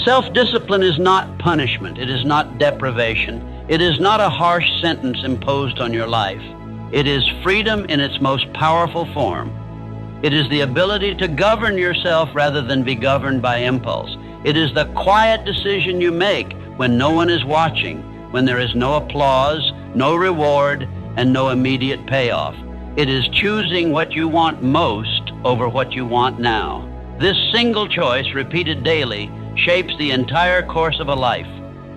Self-discipline is not punishment. It is not deprivation. It is not a harsh sentence imposed on your life. It is freedom in its most powerful form. It is the ability to govern yourself rather than be governed by impulse. It is the quiet decision you make when no one is watching, when there is no applause, no reward, and no immediate payoff. It is choosing what you want most over what you want now. This single choice, repeated daily, shapes the entire course of a life.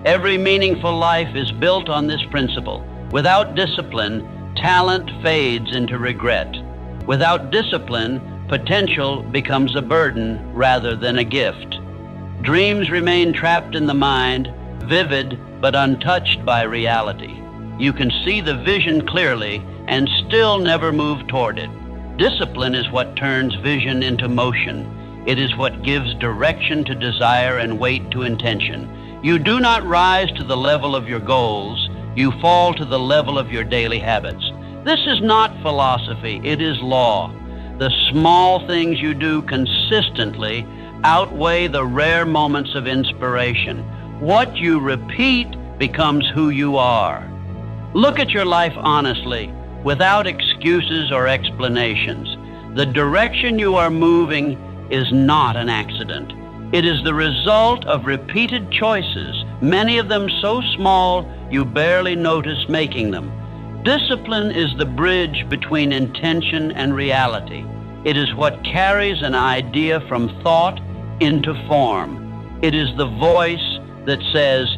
Every meaningful life is built on this principle. Without discipline, talent fades into regret. Without discipline, potential becomes a burden rather than a gift. Dreams remain trapped in the mind, vivid but untouched by reality. You can see the vision clearly and still never move toward it. Discipline is what turns vision into motion. It is what gives direction to desire and weight to intention. You do not rise to the level of your goals. You fall to the level of your daily habits. This is not philosophy. It is law. The small things you do consistently outweigh the rare moments of inspiration. What you repeat becomes who you are. Look at your life honestly, without excuses or explanations. The direction you are moving is not an accident. It is the result of repeated choices, many of them so small you barely notice making them. Discipline is the bridge between intention and reality. It is what carries an idea from thought into form. It is the voice that says,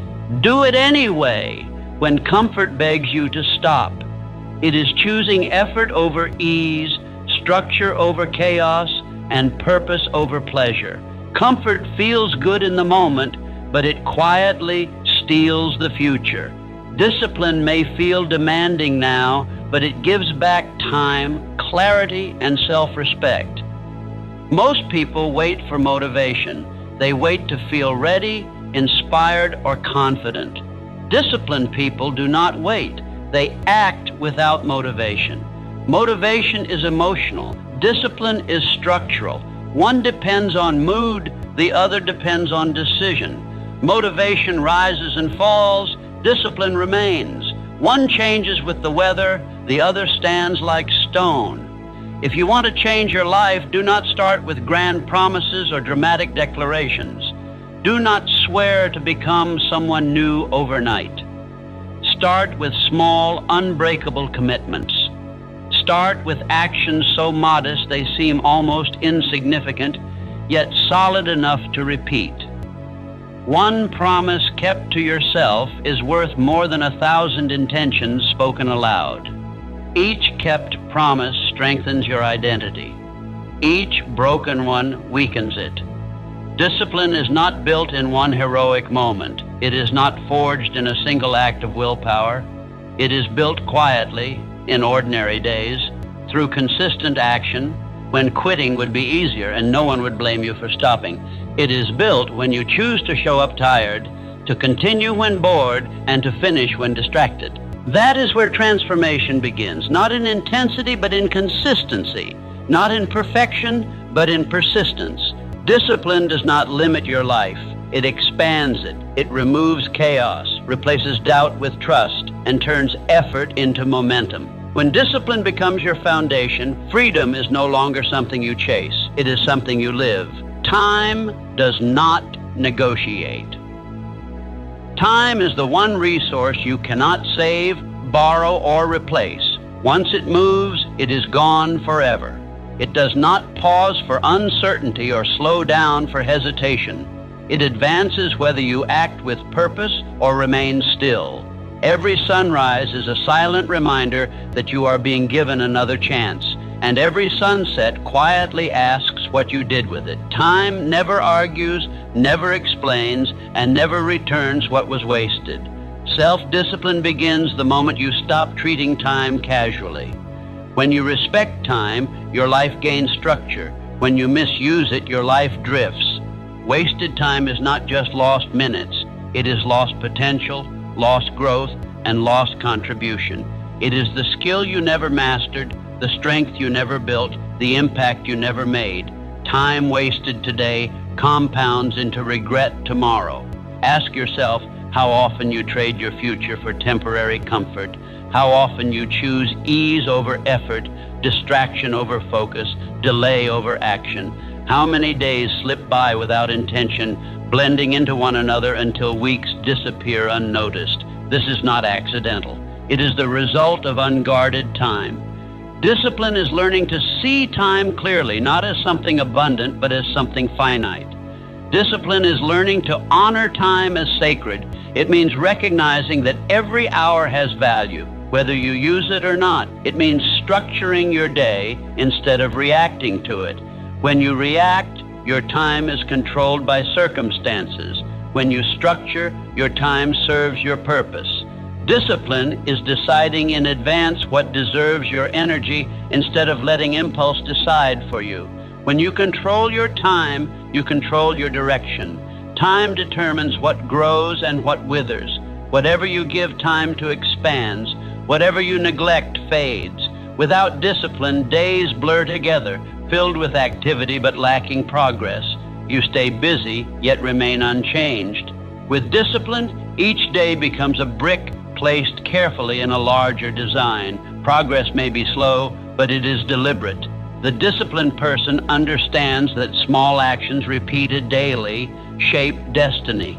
"Do it anyway," when comfort begs you to stop. It is choosing effort over ease, structure over chaos, and purpose over pleasure. Comfort feels good in the moment, but it quietly steals the future. Discipline may feel demanding now, but it gives back time, clarity, and self-respect. Most people wait for motivation. They wait to feel ready, inspired, or confident. Disciplined people do not wait. They act without motivation. Motivation is emotional. Discipline is structural. One depends on mood, the other depends on decision. Motivation rises and falls, discipline remains. One changes with the weather, the other stands like stone. If you want to change your life, do not start with grand promises or dramatic declarations. Do not swear to become someone new overnight. Start with small, unbreakable commitments. Start with actions so modest they seem almost insignificant, yet solid enough to repeat. One promise kept to yourself is worth more than 1,000 intentions spoken aloud. Each kept promise strengthens your identity. Each broken one weakens it. Discipline is not built in one heroic moment. It is not forged in a single act of willpower. It is built quietly, in ordinary days, through consistent action, when quitting would be easier and no one would blame you for stopping. It is built when you choose to show up tired, to continue when bored, and to finish when distracted. That is where transformation begins, not in intensity, but in consistency, not in perfection, but in persistence. Discipline does not limit your life. It expands it. It removes chaos, replaces doubt with trust, and turns effort into momentum. When discipline becomes your foundation, freedom is no longer something you chase. It is something you live. Time does not negotiate. Time is the one resource you cannot save, borrow, or replace. Once it moves, it is gone forever. It does not pause for uncertainty or slow down for hesitation. It advances whether you act with purpose or remain still. Every sunrise is a silent reminder that you are being given another chance, and every sunset quietly asks what you did with it. Time never argues, never explains, and never returns what was wasted. Self-discipline begins the moment you stop treating time casually. When you respect time, your life gains structure. When you misuse it, your life drifts. Wasted time is not just lost minutes. It is lost potential, lost growth, and lost contribution. It is the skill you never mastered, the strength you never built, the impact you never made. Time wasted today compounds into regret tomorrow. Ask yourself how often you trade your future for temporary comfort, how often you choose ease over effort, distraction over focus, delay over action. How many days slip by without intention, blending into one another until weeks disappear unnoticed. This is not accidental. It is the result of unguarded time. Discipline is learning to see time clearly, not as something abundant, but as something finite. Discipline is learning to honor time as sacred. It means recognizing that every hour has value, whether you use it or not. It means structuring your day instead of reacting to it. When you react, your time is controlled by circumstances. When you structure, your time serves your purpose. Discipline is deciding in advance what deserves your energy instead of letting impulse decide for you. When you control your time, you control your direction. Time determines what grows and what withers. Whatever you give time to expands. Whatever you neglect fades. Without discipline, days blur together, filled with activity but lacking progress. You stay busy, yet remain unchanged. With discipline, each day becomes a brick placed carefully in a larger design. Progress may be slow, but it is deliberate. The disciplined person understands that small actions repeated daily shape destiny.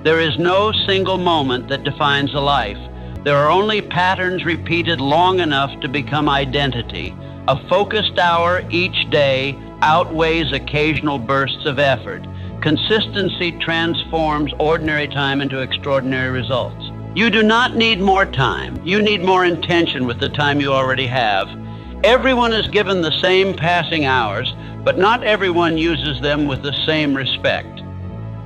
There is no single moment that defines a life. There are only patterns repeated long enough to become identity. A focused hour each day outweighs occasional bursts of effort. Consistency transforms ordinary time into extraordinary results. You do not need more time. You need more intention with the time you already have. Everyone is given the same passing hours, but not everyone uses them with the same respect.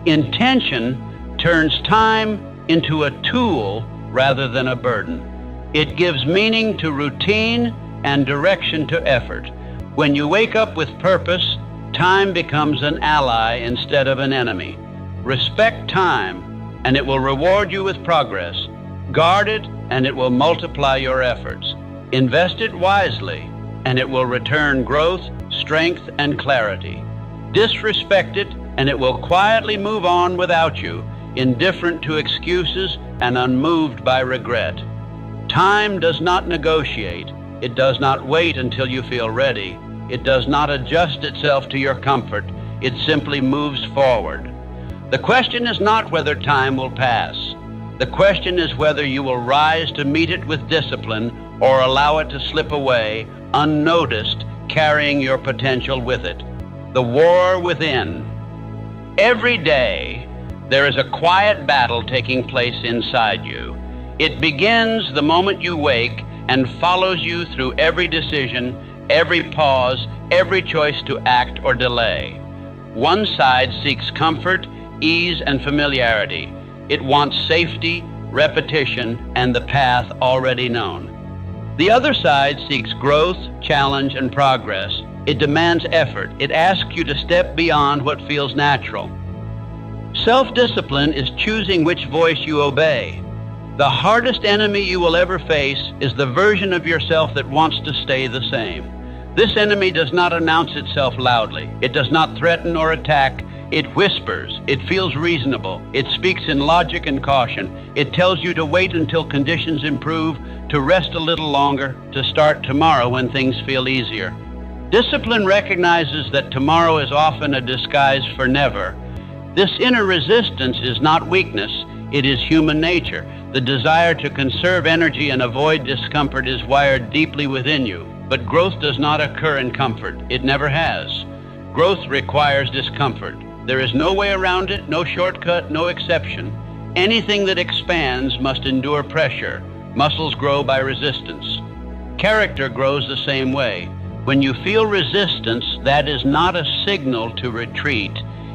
Intention turns time into a tool rather than a burden. It gives meaning to routine and direction to effort. When you wake up with purpose, time becomes an ally instead of an enemy. Respect time, and it will reward you with progress. Guard it, and it will multiply your efforts. Invest it wisely, and it will return growth, strength, and clarity. Disrespect it, and it will quietly move on without you, indifferent to excuses and unmoved by regret. Time does not negotiate. It does not wait until you feel ready. It does not adjust itself to your comfort. It simply moves forward. The question is not whether time will pass. The question is whether you will rise to meet it with discipline or allow it to slip away, unnoticed, carrying your potential with it. The war within. Every day, there is a quiet battle taking place inside you. It begins the moment you wake and follows you through every decision, every pause, every choice to act or delay. One side seeks comfort, ease, and familiarity. It wants safety, repetition, and the path already known. The other side seeks growth, challenge, and progress. It demands effort. It asks you to step beyond what feels natural. Self-discipline is choosing which voice you obey. The hardest enemy you will ever face is the version of yourself that wants to stay the same. This enemy does not announce itself loudly. It does not threaten or attack. It whispers. It feels reasonable. It speaks in logic and caution. It tells you to wait until conditions improve, to rest a little longer, to start tomorrow when things feel easier. Discipline recognizes that tomorrow is often a disguise for never. This inner resistance is not weakness. It is human nature. The desire to conserve energy and avoid discomfort is wired deeply within you. But growth does not occur in comfort. It never has. Growth requires discomfort. There is no way around it, no shortcut, no exception. Anything that expands must endure pressure. Muscles grow by resistance. Character grows the same way. When you feel resistance, that is not a signal to retreat.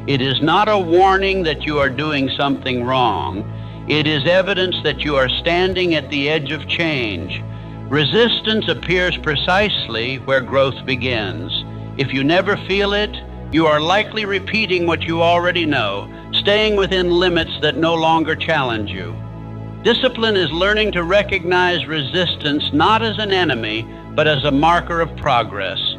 It is not a warning that you are doing something wrong. It is evidence that you are standing at the edge of change. Resistance appears precisely where growth begins. If you never feel it, you are likely repeating what you already know, staying within limits that no longer challenge you. Discipline is learning to recognize resistance not as an enemy, but as a marker of progress.